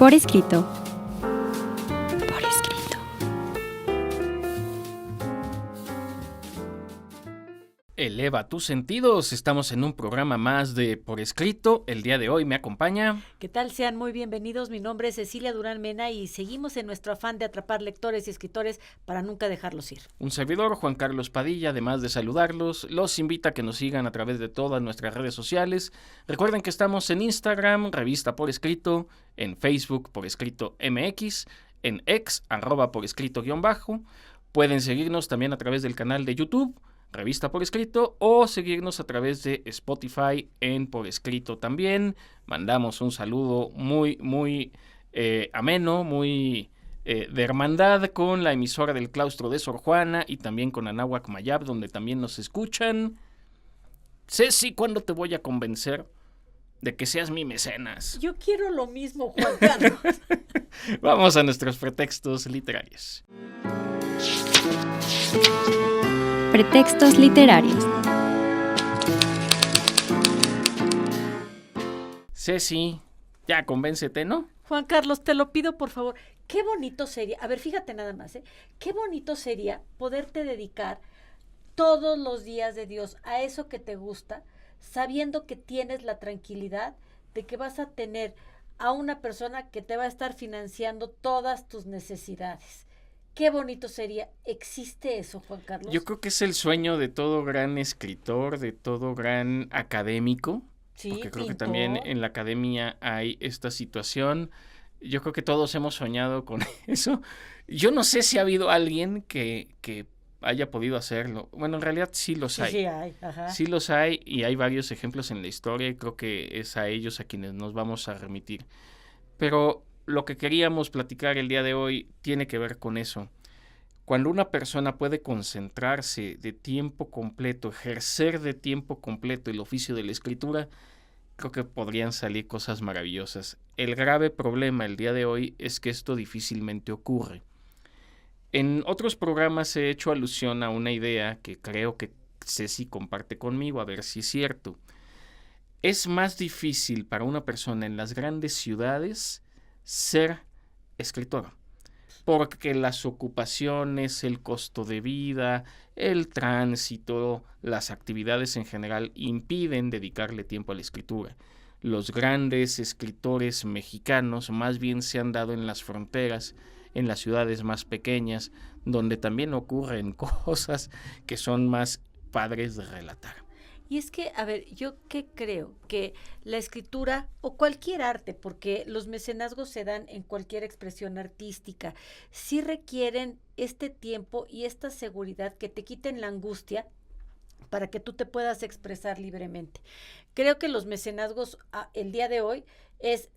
Por escrito. Por escrito. Eleva tus sentidos, estamos en un programa más de Por Escrito. El día de hoy me acompaña... ¿Qué tal? Sean muy bienvenidos, mi nombre es Cecilia Durán Mena y seguimos en nuestro afán de atrapar lectores y escritores para nunca dejarlos ir. Un servidor, Juan Carlos Padilla, además de saludarlos, los invita a que nos sigan a través de todas nuestras redes sociales. Recuerden que estamos en Instagram, Revista Por Escrito, en Facebook Por Escrito MX, en X, @Por Escrito _. Pueden seguirnos también a través del canal de YouTube, Revista Por Escrito, o seguirnos a través de Spotify en Por Escrito también. Mandamos un saludo muy ameno, muy de hermandad con la emisora del claustro de Sor Juana y también con Anáhuac Mayab, donde también nos escuchan. Ceci, ¿cuándo te voy a convencer de que seas mi mecenas? Yo quiero lo mismo, Juan Carlos. Vamos a nuestros pretextos literarios. Pretextos literarios. Ceci, ya convéncete, ¿no? Juan Carlos, te lo pido por favor. Qué bonito sería, a ver, fíjate nada más, qué bonito sería poderte dedicar todos los días de Dios a eso que te gusta, sabiendo que tienes la tranquilidad de que vas a tener a una persona que te va a estar financiando todas tus necesidades. Qué bonito sería. ¿Existe eso, Juan Carlos? Yo creo que es el sueño de todo gran escritor, de todo gran académico. Sí, porque creo pintor. que también en la academia hay esta situación. Yo creo que todos hemos soñado con eso. Yo no sé si ha habido alguien que haya podido hacerlo. Bueno, en realidad sí los hay. Sí hay, ajá. Sí los hay y hay varios ejemplos en la historia y creo que es a ellos a quienes nos vamos a remitir. Pero lo que queríamos platicar el día de hoy tiene que ver con eso. Cuando una persona puede concentrarse de tiempo completo, ejercer de tiempo completo el oficio de la escritura, creo que podrían salir cosas maravillosas. El grave problema el día de hoy es que esto difícilmente ocurre. En otros programas he hecho alusión a una idea que creo que Ceci comparte conmigo, a ver si es cierto. Es más difícil para una persona en las grandes ciudades ser escritor, porque las ocupaciones, el costo de vida, el tránsito, las actividades en general impiden dedicarle tiempo a la escritura. Los grandes escritores mexicanos más bien se han dado en las fronteras, en las ciudades más pequeñas, donde también ocurren cosas que son más padres de relatar. Y es que, a ver, yo qué creo, que la escritura o cualquier arte, porque los mecenazgos se dan en cualquier expresión artística, sí requieren este tiempo y esta seguridad que te quiten la angustia para que tú te puedas expresar libremente. Creo que los mecenazgos el día de hoy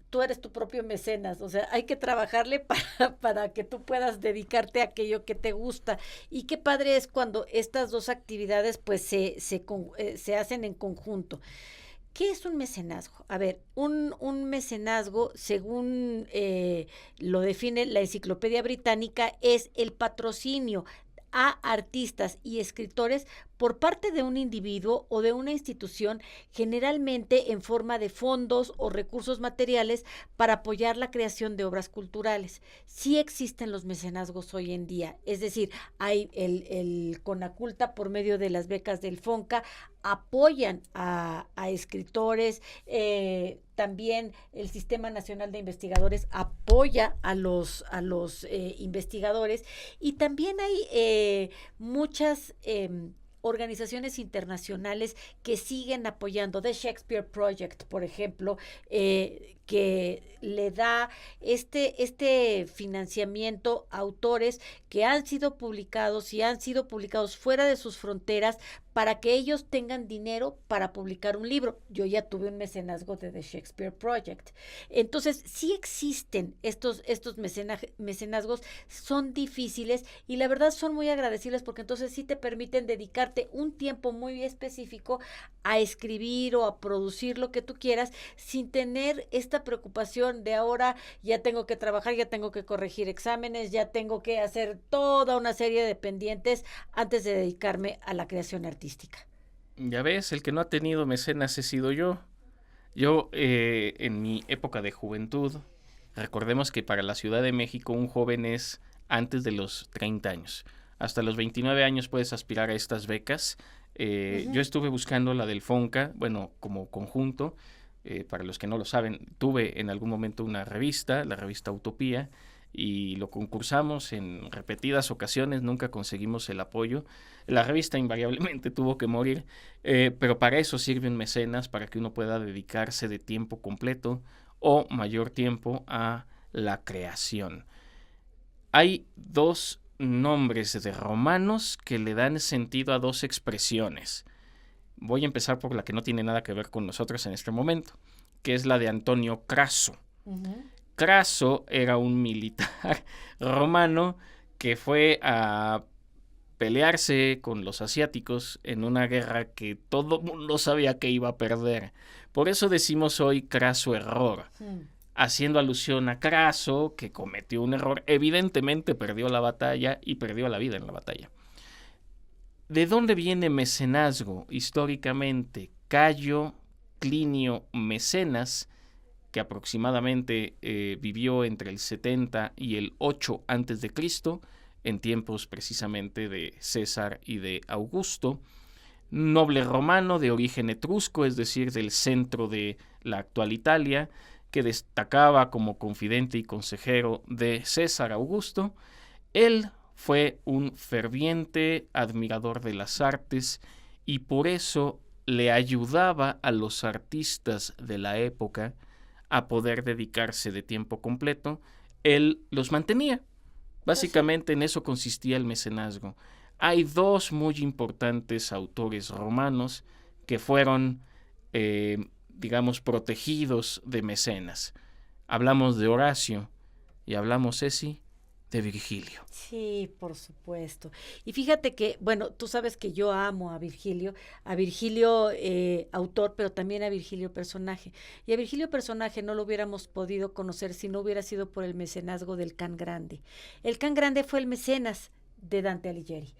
tú eres tu propio mecenas, o sea, hay que trabajarle para que tú puedas dedicarte a aquello que te gusta. Y qué padre es cuando estas dos actividades pues se hacen en conjunto. ¿Qué es un mecenazgo? A ver, un mecenazgo, según lo define la Enciclopedia Británica, es el patrocinio a artistas y escritores por parte de un individuo o de una institución, generalmente en forma de fondos o recursos materiales para apoyar la creación de obras culturales. Sí existen los mecenazgos hoy en día, es decir, hay el Conaculta por medio de las becas del FONCA, apoyan a escritores, también el Sistema Nacional de Investigadores apoya a los investigadores, y también hay muchas organizaciones internacionales que siguen apoyando. The Shakespeare Project, por ejemplo, que le da este financiamiento a autores que han sido publicados y han sido publicados fuera de sus fronteras para que ellos tengan dinero para publicar un libro. Yo ya tuve un mecenazgo de The Shakespeare Project. Entonces, sí existen estos mecenazgos, son difíciles y la verdad son muy agradecibles porque entonces sí te permiten dedicarte un tiempo muy específico a escribir o a producir lo que tú quieras sin tener esta preocupación de ahora ya tengo que trabajar, ya tengo que corregir exámenes, ya tengo que hacer toda una serie de pendientes antes de dedicarme a la creación artística. Ya ves, el que no ha tenido mecenas he sido yo. Yo, en mi época de juventud, Recordemos que para la Ciudad de México un joven es antes de los 30 años. Hasta los 29 años puedes aspirar a estas becas. Yo estuve buscando la del FONCA, bueno, como conjunto. Para los que no lo saben, tuve en algún momento una revista, la revista Utopía, y lo concursamos en repetidas ocasiones, nunca conseguimos el apoyo. La revista invariablemente tuvo que morir, pero para eso sirven mecenas, para que uno pueda dedicarse de tiempo completo o mayor tiempo a la creación. Hay dos nombres de romanos que le dan sentido a dos expresiones. Voy a empezar por la que no tiene nada que ver con nosotros en este momento, que es la de Antonio Craso. Craso era un militar romano que fue a pelearse con los asiáticos en una guerra que todo mundo sabía que iba a perder. Por eso decimos hoy Craso error, haciendo alusión a Craso, que cometió un error. Evidentemente perdió la batalla y perdió la vida en la batalla. ¿De dónde viene mecenazgo? Históricamente, Cayo Clinio Mecenas, que aproximadamente vivió entre el 70 y el 8 a.C., en tiempos precisamente de César y de Augusto, noble romano de origen etrusco, es decir, del centro de la actual Italia, que destacaba como confidente y consejero de César Augusto. Él fue un ferviente admirador de las artes y por eso le ayudaba a los artistas de la época a poder dedicarse de tiempo completo. Él los mantenía. Básicamente en eso consistía el mecenazgo. Hay dos muy importantes autores romanos que fueron, digamos, protegidos de mecenas. Hablamos de Horacio y hablamos, Ceci, de Virgilio. Sí, por supuesto. Y fíjate que, bueno, tú sabes que yo amo a Virgilio autor, pero también a Virgilio personaje. Y a Virgilio personaje no lo hubiéramos podido conocer si no hubiera sido por el mecenazgo del Can Grande. El Can Grande fue el mecenas de Dante Alighieri.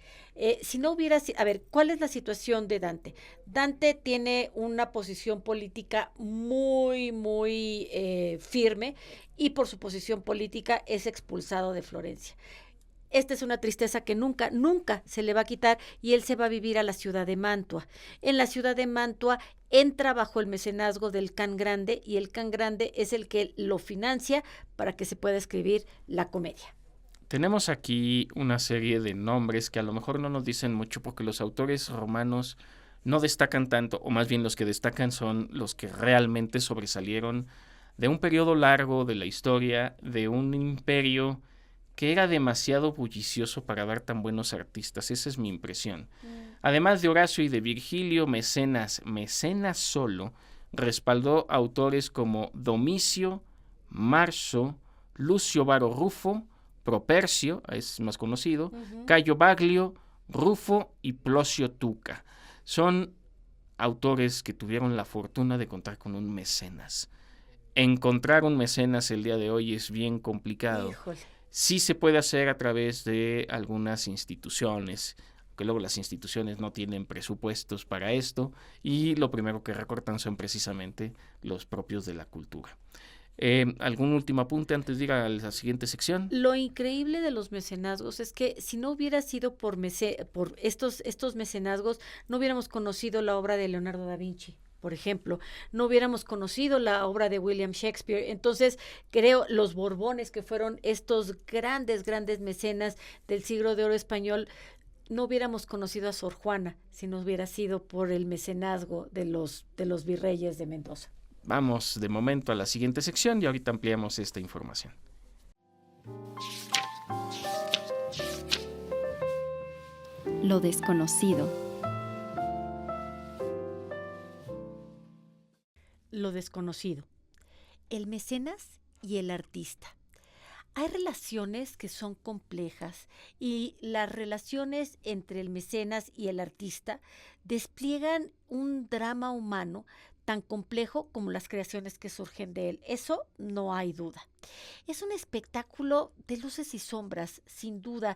Si no hubiera, a ver, ¿cuál es la situación de Dante? Dante tiene una posición política muy, muy firme y por su posición política es expulsado de Florencia. Esta es una tristeza que nunca, nunca se le va a quitar y él se va a vivir a la ciudad de Mantua. En la ciudad de Mantua entra bajo el mecenazgo del Can Grande y el Can Grande es el que lo financia para que se pueda escribir la comedia. Tenemos aquí una serie de nombres que a lo mejor no nos dicen mucho porque los autores romanos no destacan tanto, o más bien los que destacan son los que realmente sobresalieron de un periodo largo de la historia, de un imperio que era demasiado bullicioso para dar tan buenos artistas. Esa es mi impresión. Además de Horacio y de Virgilio, Mecenas solo respaldó autores como Domicio, Marso, Lucio Varo Rufo, Propercio, es más conocido, Cayo Baglio, Rufo y Plocio Tuca. Son autores que tuvieron la fortuna de contar con un mecenas. Encontrar un mecenas el día de hoy es bien complicado. Híjole. Sí se puede hacer a través de algunas instituciones, que luego las instituciones no tienen presupuestos para esto y lo primero que recortan son precisamente los propios de la cultura. ¿Algún último apunte antes de ir a la siguiente sección? Lo increíble de los mecenazgos es que si no hubiera sido por estos mecenazgos, no hubiéramos conocido la obra de Leonardo da Vinci, por ejemplo, no hubiéramos conocido la obra de William Shakespeare. Entonces, creo, los Borbones, que fueron estos grandes, grandes mecenas del siglo de oro español, no hubiéramos conocido a Sor Juana si no hubiera sido por el mecenazgo de los virreyes de Mendoza. Vamos de momento a la siguiente sección y ahorita ampliamos esta información. Lo desconocido. Lo desconocido. El mecenas y el artista. Hay relaciones que son complejas y las relaciones entre el mecenas y el artista despliegan un drama humano tan complejo como las creaciones que surgen de él. Eso no hay duda. Es un espectáculo de luces y sombras, sin duda,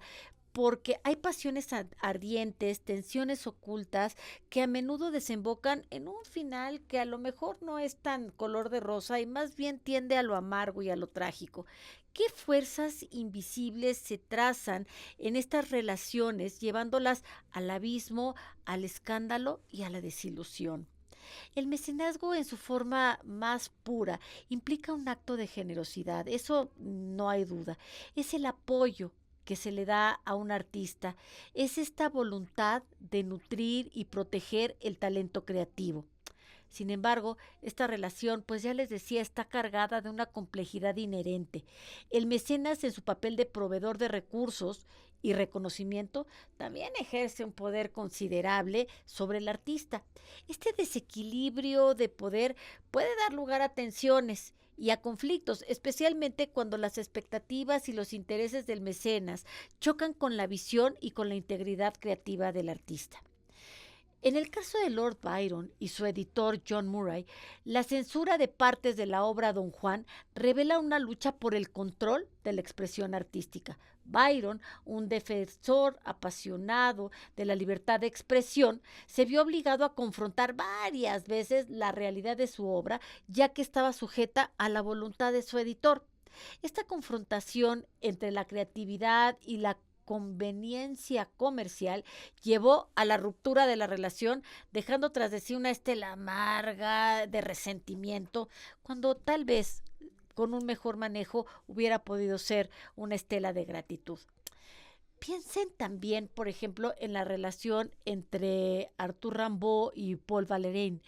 porque hay pasiones ardientes, tensiones ocultas que a menudo desembocan en un final que a lo mejor no es tan color de rosa y más bien tiende a lo amargo y a lo trágico. ¿Qué fuerzas invisibles se trazan en estas relaciones, llevándolas al abismo, al escándalo y a la desilusión? El mecenazgo en su forma más pura implica un acto de generosidad, eso no hay duda. Es el apoyo que se le da a un artista, es esta voluntad de nutrir y proteger el talento creativo. Sin embargo, esta relación, pues ya les decía, está cargada de una complejidad inherente. El mecenas, en su papel de proveedor de recursos y reconocimiento, también ejerce un poder considerable sobre el artista. Este desequilibrio de poder puede dar lugar a tensiones y a conflictos, especialmente cuando las expectativas y los intereses del mecenas chocan con la visión y con la integridad creativa del artista. En el caso de Lord Byron y su editor John Murray, la censura de partes de la obra Don Juan revela una lucha por el control de la expresión artística. Byron, un defensor apasionado de la libertad de expresión, se vio obligado a confrontar varias veces la realidad de su obra, ya que estaba sujeta a la voluntad de su editor. Esta confrontación entre la creatividad y la conveniencia comercial llevó a la ruptura de la relación, dejando tras de sí una estela amarga de resentimiento, cuando tal vez con un mejor manejo hubiera podido ser una estela de gratitud. Piensen también, por ejemplo, en la relación entre Arthur Rimbaud y Paul Valéry,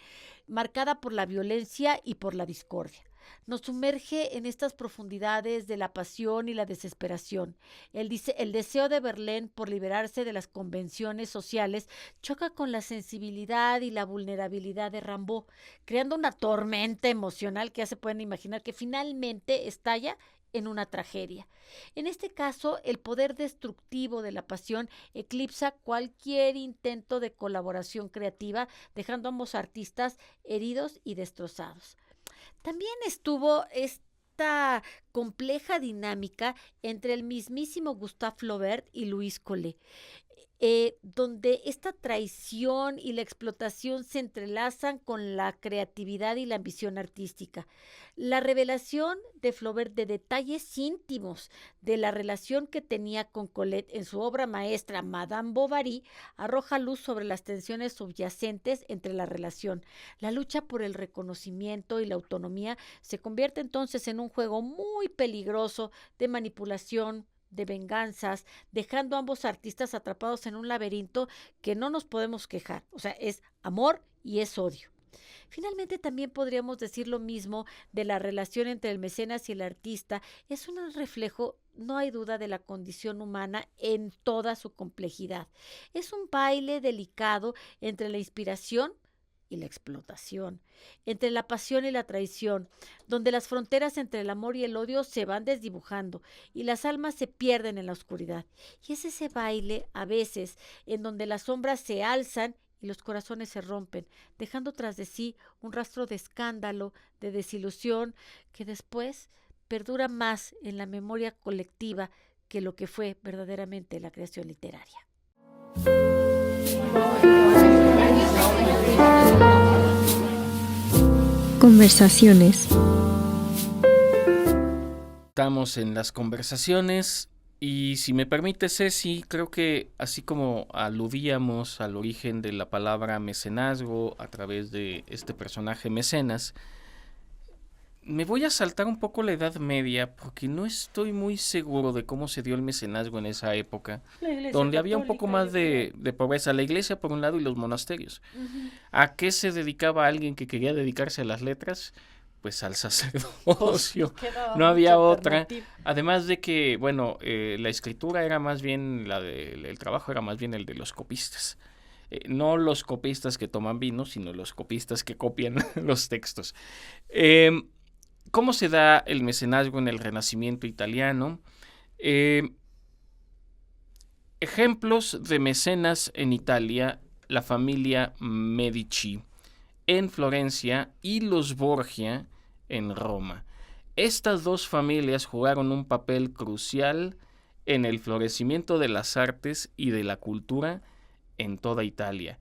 marcada por la violencia y por la discordia. Nos sumerge en estas profundidades de la pasión y la desesperación. El deseo de Verlaine por liberarse de las convenciones sociales choca con la sensibilidad y la vulnerabilidad de Rimbaud, creando una tormenta emocional que ya se pueden imaginar que finalmente estalla en una tragedia. En este caso, el poder destructivo de la pasión eclipsa cualquier intento de colaboración creativa, dejando a ambos artistas heridos y destrozados. También estuvo esta compleja dinámica entre el mismísimo Gustave Flaubert y Louise Collet, donde esta traición y la explotación se entrelazan con la creatividad y la ambición artística. La revelación de Flaubert de detalles íntimos de la relación que tenía con Colette en su obra maestra Madame Bovary arroja luz sobre las tensiones subyacentes entre la relación. La lucha por el reconocimiento y la autonomía se convierte entonces en un juego muy peligroso de manipulación, de venganzas, dejando a ambos artistas atrapados en un laberinto que no nos podemos quejar. O sea, es amor y es odio. Finalmente, también podríamos decir lo mismo de la relación entre el mecenas y el artista. Es un reflejo, no hay duda, de la condición humana en toda su complejidad. Es un baile delicado entre la inspiración y la explotación, entre la pasión y la traición, donde las fronteras entre el amor y el odio se van desdibujando y las almas se pierden en la oscuridad. Y es ese baile, a veces, en donde las sombras se alzan y los corazones se rompen, dejando tras de sí un rastro de escándalo, de desilusión, que después perdura más en la memoria colectiva que lo que fue verdaderamente la creación literaria. Conversaciones. Estamos en las conversaciones y, si me permite, Ceci, creo que así como aludíamos al origen de la palabra mecenazgo a través de este personaje mecenas, me voy a saltar un poco la Edad Media porque no estoy muy seguro de cómo se dio el mecenazgo en esa época, donde había un poco más de pobreza, la iglesia por un lado y los monasterios. Uh-huh. ¿A qué se dedicaba alguien que quería dedicarse a las letras? Pues al sacerdocio. No había otra. Además de que, bueno, la escritura era más bien, el trabajo era más bien el de los copistas. No los copistas que toman vino, sino los copistas que copian los textos. ¿Cómo se da el mecenazgo en el Renacimiento italiano? Ejemplos de mecenas en Italia: la familia Medici en Florencia y los Borgia en Roma. Estas dos familias jugaron un papel crucial en el florecimiento de las artes y de la cultura en toda Italia.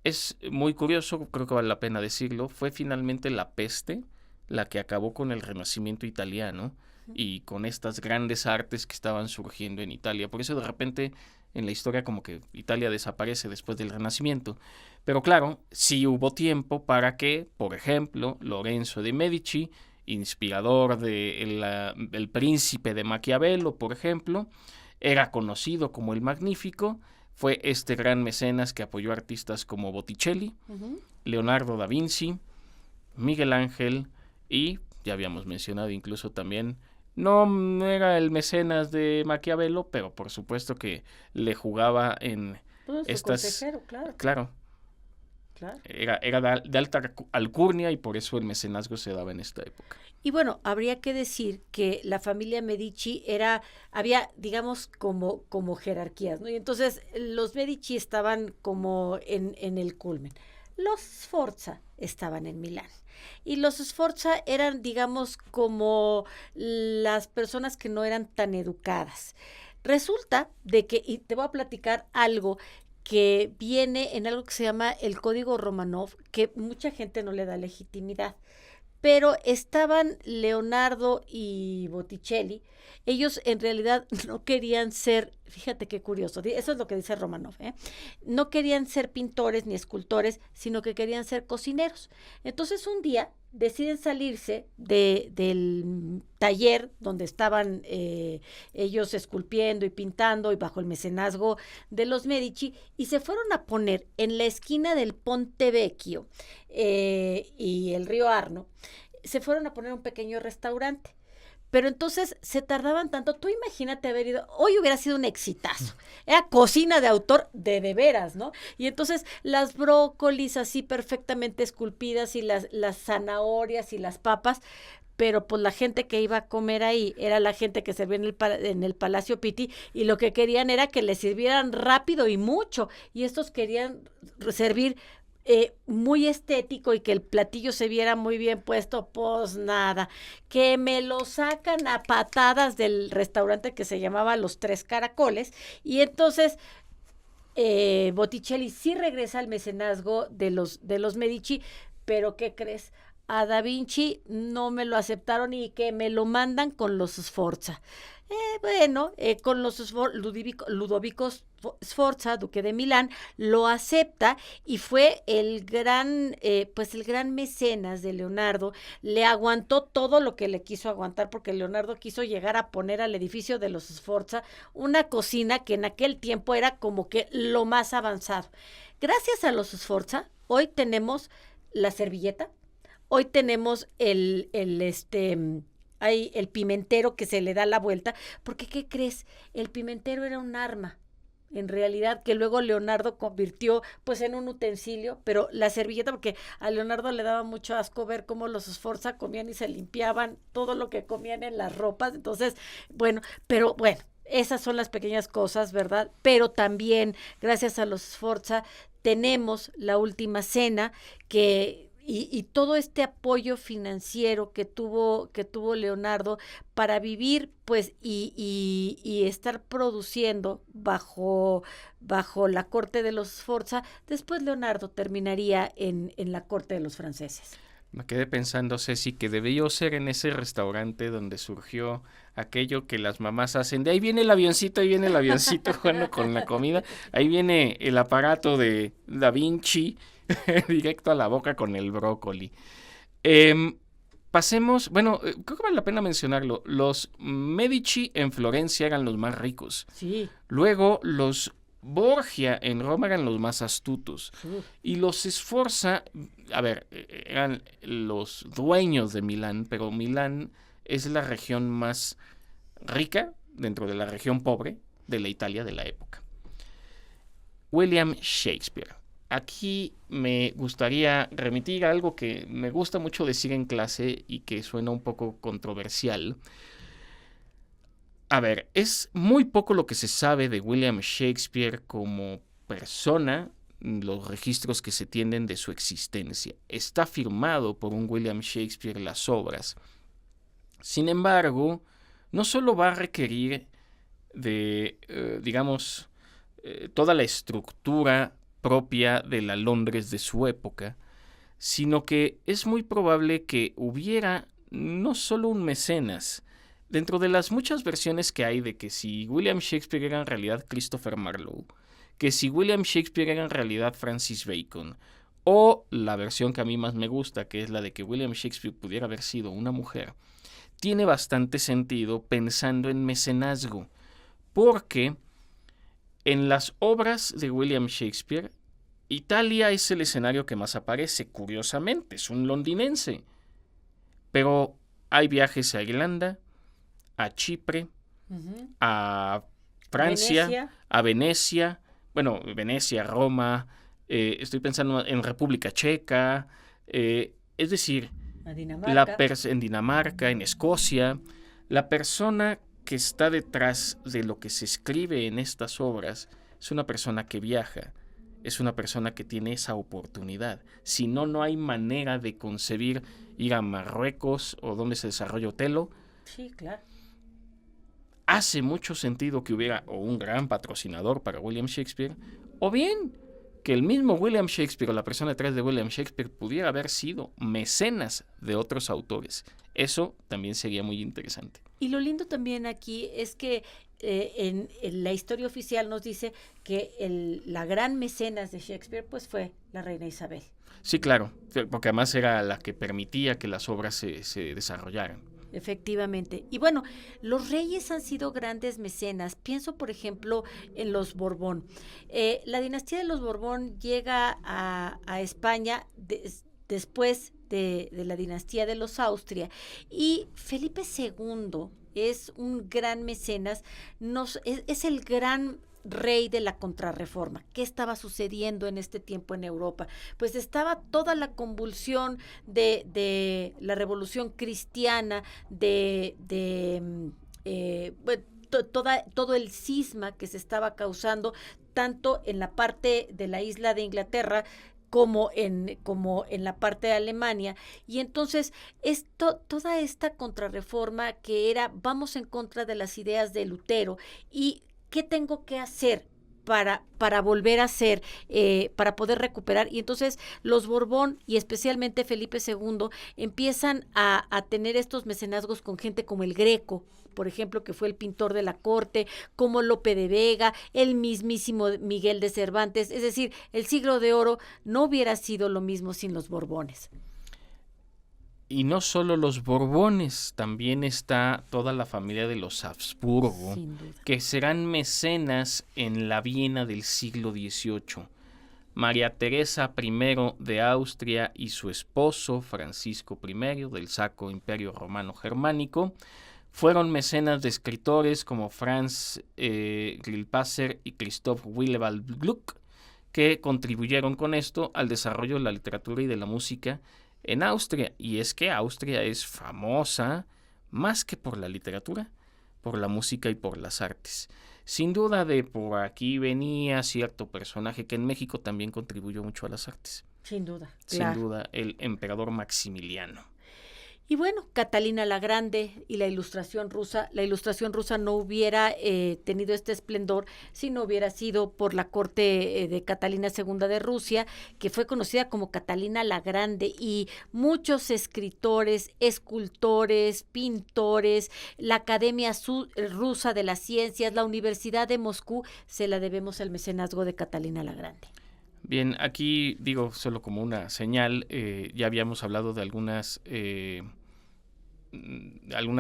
Es muy curioso, creo que vale la pena decirlo, fue finalmente la peste la que acabó con el Renacimiento italiano y con estas grandes artes que estaban surgiendo en Italia. Por eso de repente en la historia como que Italia desaparece después del Renacimiento. Pero claro, sí hubo tiempo para que, por ejemplo, Lorenzo de Medici, inspirador del príncipe de Maquiavelo, por ejemplo, era conocido como el Magnífico. Fue este gran mecenas que apoyó artistas como Botticelli, Leonardo da Vinci, Miguel Ángel y, ya habíamos mencionado incluso también, no era el mecenas de Maquiavelo, pero por supuesto que le jugaba en estas... consejero, claro. Claro. Era de alta alcurnia y por eso el mecenazgo se daba en esta época. Y bueno, habría que decir que la familia Medici había, digamos, como jerarquías, ¿no? Y entonces los Medici estaban como en el culmen. Los Sforza estaban en Milán. Y los Sforza eran, digamos, como las personas que no eran tan educadas. Resulta de que, y te voy a platicar algo que viene en algo que se llama el Código Romanov, que mucha gente no le da legitimidad. Pero estaban Leonardo y Botticelli. Ellos en realidad no querían ser, fíjate qué curioso, eso es lo que dice Romanov, no querían ser pintores ni escultores, sino que querían ser cocineros. Entonces un día deciden salirse del taller donde estaban ellos esculpiendo y pintando y bajo el mecenazgo de los Medici, y se fueron a poner en la esquina del Ponte Vecchio y el río Arno, se fueron a poner un pequeño restaurante. Pero entonces se tardaban tanto. Tú imagínate haber ido, hoy hubiera sido un exitazo. Era cocina de autor de veras, ¿no? Y entonces las brócolis así perfectamente esculpidas y las zanahorias y las papas, pero pues la gente que iba a comer ahí era la gente que servía en el Palacio Pitti, y lo que querían era que les sirvieran rápido y mucho. Y estos querían servir muy estético y que el platillo se viera muy bien puesto. Pues nada, que me lo sacan a patadas del restaurante que se llamaba Los Tres Caracoles, y entonces Botticelli sí regresa al mecenazgo de los Medici, pero ¿qué crees? A Da Vinci no me lo aceptaron y que me lo mandan con los Sforza. Con los Ludovico Sforza, duque de Milán, lo acepta y fue el gran mecenas de Leonardo. Le aguantó todo lo que le quiso aguantar, porque Leonardo quiso llegar a poner al edificio de los Sforza una cocina que en aquel tiempo era como que lo más avanzado. Gracias a los Sforza, hoy tenemos la servilleta, hoy tenemos hay el pimentero que se le da la vuelta, porque ¿qué crees? El pimentero era un arma, en realidad, que luego Leonardo convirtió pues en un utensilio, pero la servilleta, porque a Leonardo le daba mucho asco ver cómo los Sforza comían y se limpiaban todo lo que comían en las ropas. Entonces, pero esas son las pequeñas cosas, ¿verdad? Pero también, gracias a los Sforza, tenemos La Última Cena, y todo este apoyo financiero que tuvo Leonardo para vivir, pues, y estar produciendo bajo la corte de los Sforza. Después Leonardo terminaría en la corte de los franceses. Me quedé pensando, Ceci, que debió ser en ese restaurante donde surgió aquello que las mamás hacen. De ahí viene el avioncito jugando con la comida. Ahí viene el aparato de Da Vinci directo a la boca con el brócoli. Pasemos, creo que vale la pena mencionarlo. Los Medici en Florencia eran los más ricos. Sí. Luego los Borgia en Roma eran los más astutos. Y los Sforza, eran los dueños de Milán, pero Milán es la región más rica dentro de la región pobre de la Italia de la época. William Shakespeare. Aquí me gustaría remitir a algo que me gusta mucho decir en clase y que suena un poco controversial. Es muy poco lo que se sabe de William Shakespeare como persona, los registros que se tienen de su existencia. Está firmado por un William Shakespeare las obras. Sin embargo, no solo va a requerir digamos, toda la estructura propia de la Londres de su época, sino que es muy probable que hubiera no solo un mecenas. Dentro de las muchas versiones que hay de que si William Shakespeare era en realidad Christopher Marlowe, que si William Shakespeare era en realidad Francis Bacon, o la versión que a mí más me gusta, que es la de que William Shakespeare pudiera haber sido una mujer, tiene bastante sentido pensando en mecenazgo, porque en las obras de William Shakespeare, Italia es el escenario que más aparece, curiosamente, es un londinense, pero hay viajes a Irlanda, a Chipre, a Francia, a Venecia, Venecia, Roma, estoy pensando en República Checa, es decir, en Dinamarca, en Escocia, la persona que está detrás de lo que se escribe en estas obras es una persona que viaja, es una persona que tiene esa oportunidad. Si no, no hay manera de concebir ir a Marruecos o donde se desarrolla Otelo. Sí, claro. Hace mucho sentido que hubiera o un gran patrocinador para William Shakespeare, o bien que el mismo William Shakespeare o la persona detrás de William Shakespeare pudiera haber sido mecenas de otros autores. Eso también sería muy interesante. Y lo lindo también aquí es que en la historia oficial nos dice que la gran mecenas de Shakespeare pues fue la reina Isabel. Sí, claro, porque además era la que permitía que las obras se desarrollaran. Efectivamente. Y bueno, los reyes han sido grandes mecenas. Pienso, por ejemplo, en los Borbón. La dinastía de los Borbón llega a España después de la dinastía de los Austria. Y Felipe II es un gran mecenas, es el gran rey de la contrarreforma. ¿Qué estaba sucediendo en este tiempo en Europa? Pues estaba toda la convulsión de la revolución cristiana, todo el cisma que se estaba causando tanto en la parte de la isla de Inglaterra como en la parte de Alemania, y entonces toda esta contrarreforma que era vamos en contra de las ideas de Lutero y ¿qué tengo que hacer para volver a ser, para poder recuperar? Y entonces los Borbón y especialmente Felipe II empiezan a tener estos mecenazgos con gente como el Greco, por ejemplo, que fue el pintor de la corte, como Lope de Vega, el mismísimo Miguel de Cervantes. Es decir, el siglo de oro no hubiera sido lo mismo sin los Borbones. Y no solo los Borbones, también está toda la familia de los Habsburgo, que serán mecenas en la Viena del siglo XVIII. María Teresa I de Austria y su esposo Francisco I del Sacro Imperio Romano Germánico fueron mecenas de escritores como Franz Grillparzer y Christoph Willibald Gluck, que contribuyeron con esto al desarrollo de la literatura y de la música en Austria. Y es que Austria es famosa más que por la literatura, por la música y por las artes. Sin duda de por aquí venía cierto personaje que en México también contribuyó mucho a las artes. Sin duda. Sin duda, el emperador Maximiliano. Y bueno, Catalina la Grande y la Ilustración rusa no hubiera tenido este esplendor si no hubiera sido por la corte de Catalina II de Rusia, que fue conocida como Catalina la Grande, y muchos escritores, escultores, pintores, la Academia Rusa de las Ciencias, la Universidad de Moscú, se la debemos al mecenazgo de Catalina la Grande. Bien, aquí digo solo como una señal, ya habíamos hablado de algunas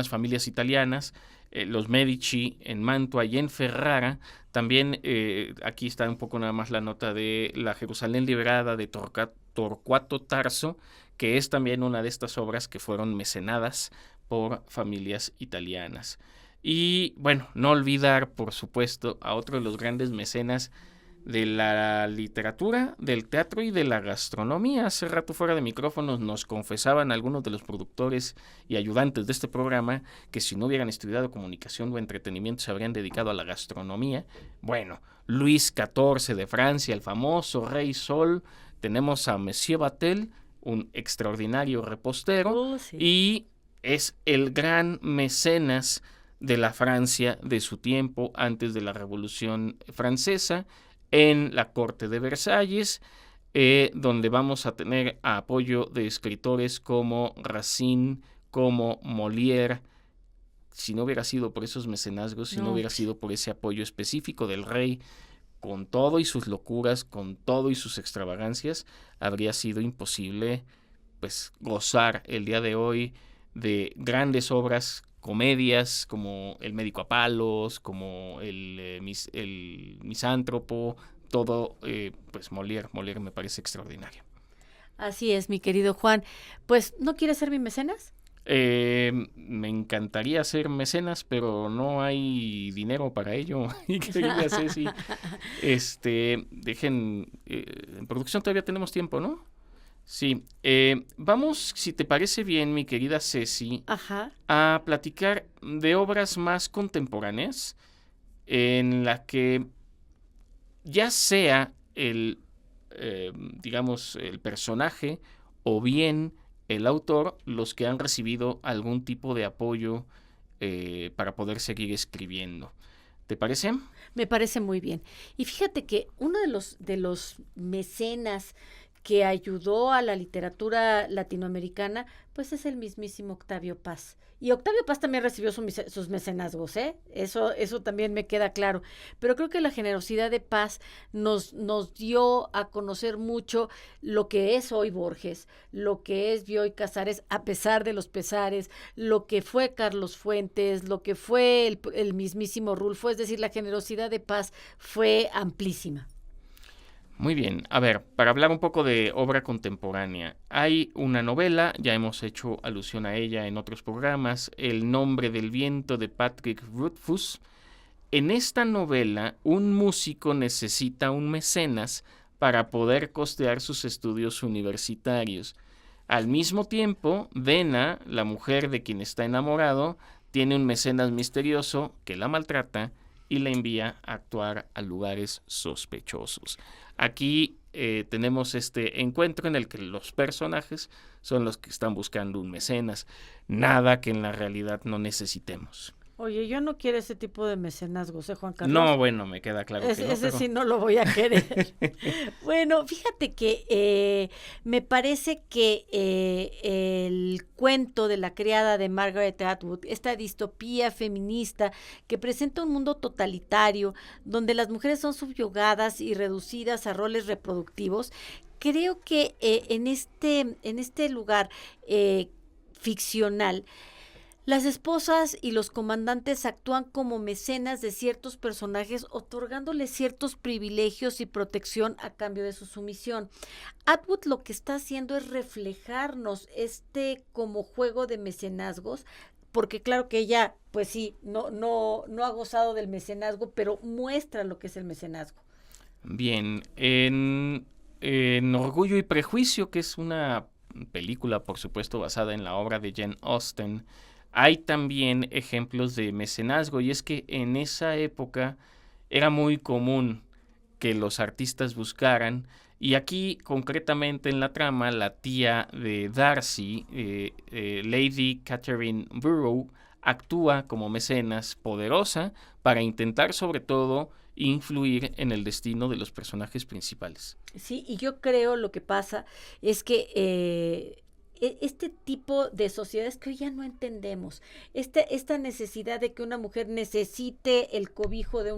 familias italianas, los Medici en Mantua y en Ferrara. También aquí está un poco nada más la nota de la Jerusalén liberada de Torcuato Tarso, que es también una de estas obras que fueron mecenadas por familias italianas. Y bueno, no olvidar, por supuesto, a otro de los grandes mecenas de la literatura, del teatro y de la gastronomía. Hace rato fuera de micrófonos nos confesaban algunos de los productores y ayudantes de este programa que si no hubieran estudiado comunicación o entretenimiento se habrían dedicado a la gastronomía. Bueno, Luis XIV de Francia, el famoso Rey Sol, tenemos a Monsieur Vatel, un extraordinario repostero, sí. Y es el gran mecenas de la Francia de su tiempo, antes de la Revolución Francesa, en la corte de Versalles, donde vamos a tener apoyo de escritores como Racine, como Molière. Si no hubiera sido por esos mecenazgos, si no hubiera sido por ese apoyo específico del rey, con todo y sus locuras, con todo y sus extravagancias, habría sido imposible pues gozar el día de hoy de grandes obras, comedias como El médico a palos, como el misántropo, todo, pues Molière me parece extraordinario. Así es, mi querido Juan. Pues, ¿no quieres ser mi mecenas? Me encantaría ser mecenas, pero no hay dinero para ello, mi querida Ceci. En producción todavía tenemos tiempo, ¿no? Sí. Vamos, si te parece bien, mi querida Ceci, Ajá. a platicar de obras más contemporáneas en la que ya sea digamos, el personaje o bien el autor los que han recibido algún tipo de apoyo para poder seguir escribiendo. ¿Te parece? Me parece muy bien. Y fíjate que uno de los mecenas que ayudó a la literatura latinoamericana, pues es el mismísimo Octavio Paz. Y Octavio Paz también recibió sus mecenazgos, ¿eh? Eso también me queda claro. Pero creo que la generosidad de Paz nos dio a conocer mucho lo que es hoy Borges, lo que es Bioy Casares, a pesar de los pesares, lo que fue Carlos Fuentes, lo que fue el mismísimo Rulfo. Es decir, la generosidad de Paz fue amplísima. Muy bien, a ver, para hablar un poco de obra contemporánea, hay una novela, ya hemos hecho alusión a ella en otros programas, El nombre del viento, de Patrick Rothfuss. En esta novela, un músico necesita un mecenas para poder costear sus estudios universitarios. Al mismo tiempo, Dena, la mujer de quien está enamorado, tiene un mecenas misterioso que la maltrata y la envía a actuar a lugares sospechosos. Aquí tenemos este encuentro en el que los personajes son los que están buscando un mecenas, nada que en la realidad no necesitemos. Oye, yo no quiero ese tipo de mecenazgos, Juan Carlos. No, bueno, me queda claro que no. Ese pero sí no lo voy a querer. Bueno, fíjate que me parece que el cuento de la criada de Margaret Atwood, esta distopía feminista que presenta un mundo totalitario, donde las mujeres son subyugadas y reducidas a roles reproductivos, creo que en este lugar ficcional, las esposas y los comandantes actúan como mecenas de ciertos personajes, otorgándoles ciertos privilegios y protección a cambio de su sumisión. Atwood lo que está haciendo es reflejarnos como juego de mecenazgos, porque claro que ella, pues sí, no ha gozado del mecenazgo, pero muestra lo que es el mecenazgo. Bien, en Orgullo y Prejuicio, que es una película, por supuesto, basada en la obra de Jane Austen, hay también ejemplos de mecenazgo, y es que en esa época era muy común que los artistas buscaran, y aquí concretamente en la trama, la tía de Darcy, Lady Catherine Burrow, actúa como mecenas poderosa para intentar sobre todo influir en el destino de los personajes principales. Sí, y yo creo lo que pasa es que este tipo de sociedades que hoy ya no entendemos, esta necesidad de que una mujer necesite el cobijo de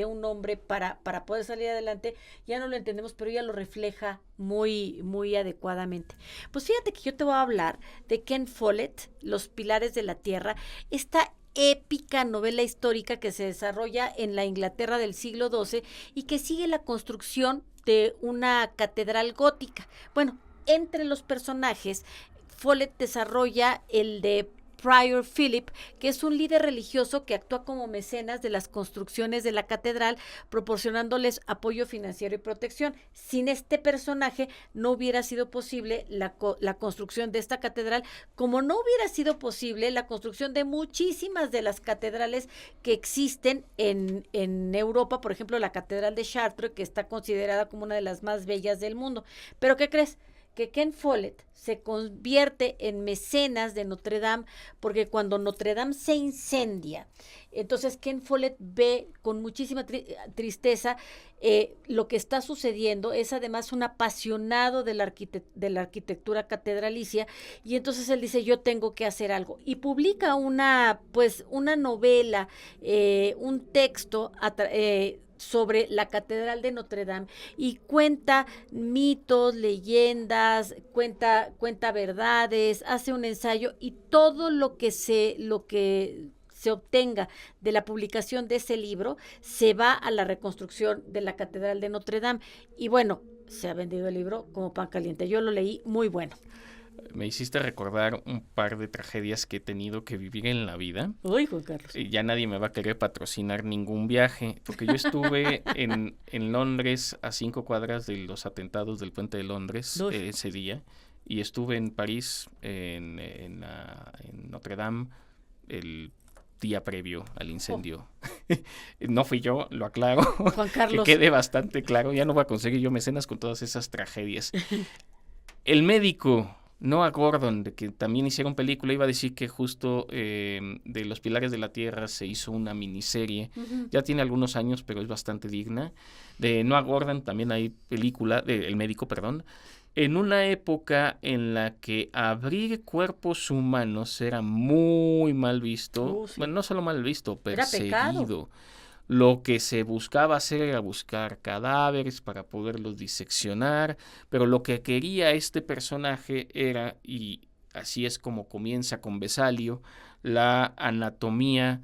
un hombre para poder salir adelante, ya no lo entendemos, pero ella lo refleja muy, muy adecuadamente. Pues fíjate que yo te voy a hablar de Ken Follett, Los Pilares de la Tierra, esta épica novela histórica que se desarrolla en la Inglaterra del siglo XII y que sigue la construcción de una catedral gótica. Bueno, entre los personajes, Follett desarrolla el de Prior Philip, que es un líder religioso que actúa como mecenas de las construcciones de la catedral, proporcionándoles apoyo financiero y protección. Sin este personaje no hubiera sido posible la construcción de esta catedral, como no hubiera sido posible la construcción de muchísimas de las catedrales que existen en Europa, por ejemplo, la Catedral de Chartres, que está considerada como una de las más bellas del mundo. ¿Pero qué crees? que Ken Follett se convierte en mecenas de Notre Dame, porque cuando Notre Dame se incendia, entonces Ken Follett ve con muchísima tristeza lo que está sucediendo. Es además un apasionado de la arquitectura catedralicia, y entonces él dice, yo tengo que hacer algo, y publica una novela, un texto sobre la Catedral de Notre Dame, y cuenta mitos, leyendas, cuenta verdades, hace un ensayo, y todo lo que se obtenga de la publicación de ese libro se va a la reconstrucción de la Catedral de Notre Dame. Y bueno, se ha vendido el libro como pan caliente. Yo lo leí, muy bueno. Me hiciste recordar un par de tragedias que he tenido que vivir en la vida. Uy, Juan Carlos. Ya nadie me va a querer patrocinar ningún viaje, porque yo estuve en Londres, a 5 cuadras de los atentados del puente de Londres, ese día, y estuve en París, en Notre Dame, el día previo al incendio. No fui yo, lo aclaro. Juan Carlos. Que quede bastante claro, ya no voy a conseguir yo mecenas con todas esas tragedias. El médico Noah Gordon, de que también hicieron película, iba a decir que justo de Los Pilares de la Tierra se hizo una miniserie. Uh-huh. Ya tiene algunos años, pero es bastante digna. De Noah Gordon también hay película, El médico, perdón. En una época en la que abrir cuerpos humanos era muy mal visto, sí. Bueno, no solo mal visto, perseguido. Lo que se buscaba hacer era buscar cadáveres para poderlos diseccionar, pero lo que quería este personaje era, y así es como comienza con Vesalio, la anatomía,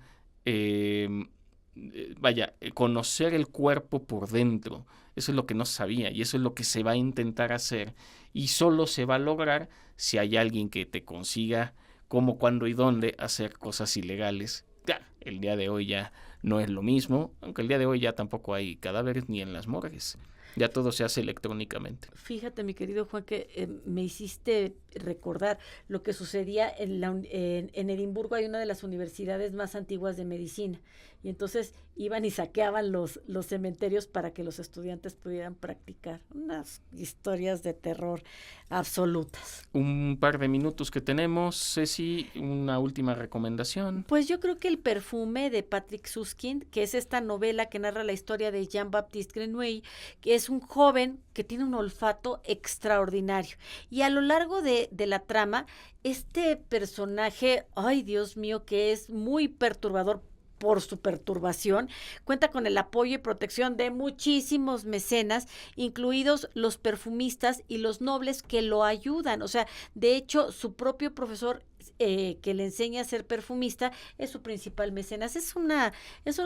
conocer el cuerpo por dentro. Eso es lo que no sabía, y eso es lo que se va a intentar hacer, y solo se va a lograr si hay alguien que te consiga cómo, cuándo y dónde hacer cosas ilegales. Ya, el día de hoy ya no es lo mismo, aunque el día de hoy ya tampoco hay cadáveres ni en las morgues. Ya todo se hace electrónicamente. Fíjate, mi querido Juan, que me hiciste recordar lo que sucedía en Edimburgo. Hay una de las universidades más antiguas de medicina, y entonces iban y saqueaban los cementerios para que los estudiantes pudieran practicar. Unas historias de terror absolutas. Un par de minutos que tenemos, Ceci, una última recomendación. Pues yo creo que El perfume, de Patrick Süskind, que es esta novela que narra la historia de Jean-Baptiste Grenouille, que es un joven que tiene un olfato extraordinario, y a lo largo de la trama, este personaje, ay Dios mío, que es muy perturbador por su perturbación, cuenta con el apoyo y protección de muchísimos mecenas, incluidos los perfumistas y los nobles que lo ayudan. O sea, de hecho, su propio profesor que le enseña a ser perfumista es su principal mecenas. Es una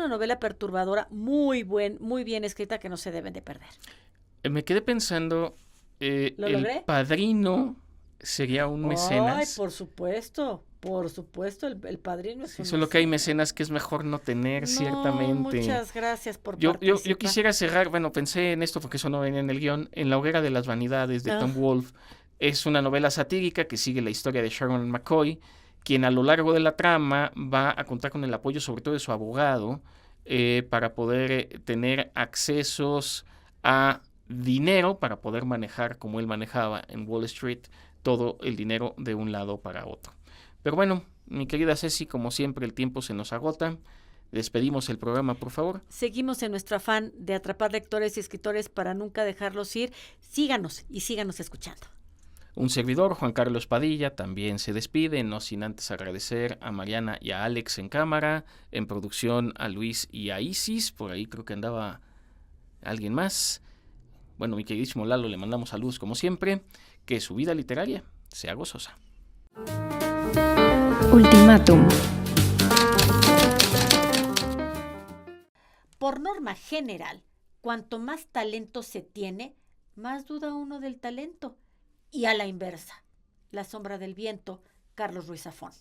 novela perturbadora, muy bien escrita, que no se deben de perder. Me quedé pensando, el Padrino sería un mecenas. Ay, por supuesto, el Padrino es un Eso es lo que hay mecenas que es mejor no tener, ciertamente. Muchas gracias por participar. Yo quisiera cerrar, pensé en esto porque eso no venía en el guión, en La hoguera de las vanidades, de Tom Wolfe. Es una novela satírica que sigue la historia de Sharon McCoy, quien a lo largo de la trama va a contar con el apoyo sobre todo de su abogado, para poder tener accesos a dinero, para poder manejar, como él manejaba en Wall Street, todo el dinero de un lado para otro. Pero bueno, mi querida Ceci, como siempre el tiempo se nos agota. Despedimos el programa, por favor. Seguimos en nuestro afán de atrapar lectores y escritores para nunca dejarlos ir. Síganos escuchando. Un servidor, Juan Carlos Padilla, también se despide, no sin antes agradecer a Mariana y a Alex en cámara, en producción a Luis y a Isis, por ahí creo que andaba alguien más. Bueno, mi queridísimo Lalo, le mandamos saludos como siempre, que su vida literaria sea gozosa. Ultimátum. Por norma general, cuanto más talento se tiene, más duda uno del talento. Y a la inversa. La sombra del viento, Carlos Ruiz Zafón.